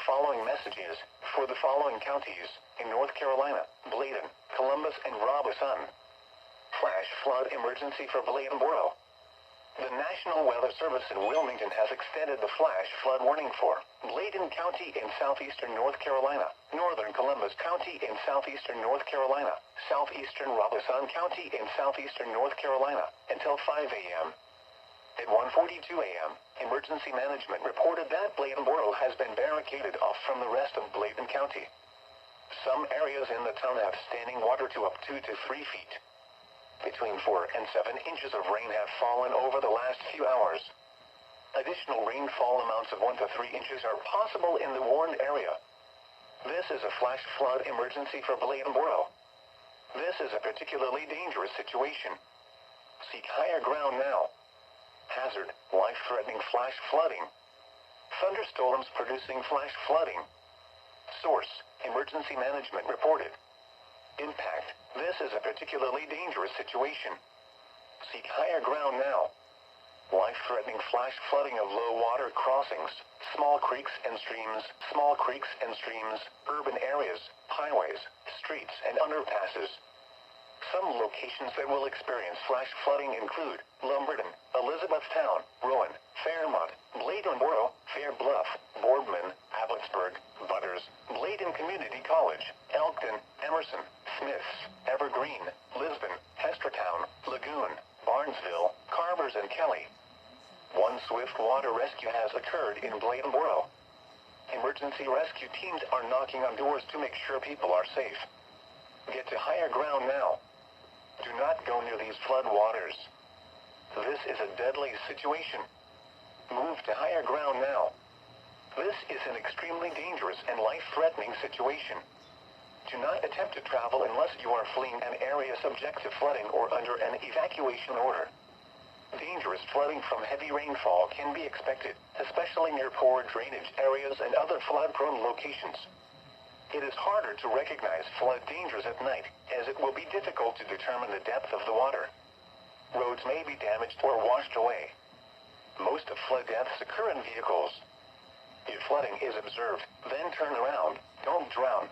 the following messages for the following counties in North Carolina: Bladen, Columbus, and Robeson. Flash flood emergency for Bladenboro. The National Weather Service in Wilmington has extended the flash flood warning for Bladen County in southeastern North Carolina, northern Columbus County in southeastern North Carolina, southeastern Robeson County in southeastern North Carolina, until 5 a.m. At 1:42 a.m., emergency management reported that Bladenboro has been barricaded off from the rest of Bladen County. Some areas in the town have standing water to up 2 to 3 feet. Between 4 and 7 inches of rain have fallen over the last few hours. Additional rainfall amounts of 1 to 3 inches are possible in the warned area. This is a flash flood emergency for Bladenboro. This is a particularly dangerous situation. Seek higher ground now. Hazard: life-threatening flash flooding. Thunderstorms producing flash flooding. Source: Emergency Management reported. Impact: this is a particularly dangerous situation. Seek higher ground now. Life-threatening flash flooding of low water crossings, small creeks and streams, urban areas, highways, streets, and underpasses. Some locations that will experience flash flooding include Lumberton, Elizabethtown, Rowan, Fairmont, Bladenboro, Fair Bluff, Boardman, Abbotsburg, Butters, Bladen Community College, Elkton, Emerson, Smiths, Evergreen, Lisbon, Hestertown, Lagoon, Barnesville, Carvers, and Kelly. One swift water rescue has occurred in Bladenboro. Emergency rescue teams are knocking on doors to make sure people are safe. Get to higher ground now. Do not go near these flood waters. This is a deadly situation. Move to higher ground now. This is an extremely dangerous and life-threatening situation. Do not attempt to travel unless you are fleeing an area subject to flooding or under an evacuation order. Dangerous flooding from heavy rainfall can be expected, especially near poor drainage areas and other flood-prone locations. It is harder to recognize flood dangers at night, as it will be difficult to determine the depth of the water. Roads may be damaged or washed away. Most of flood deaths occur in vehicles. If flooding is observed, then turn around, don't drown,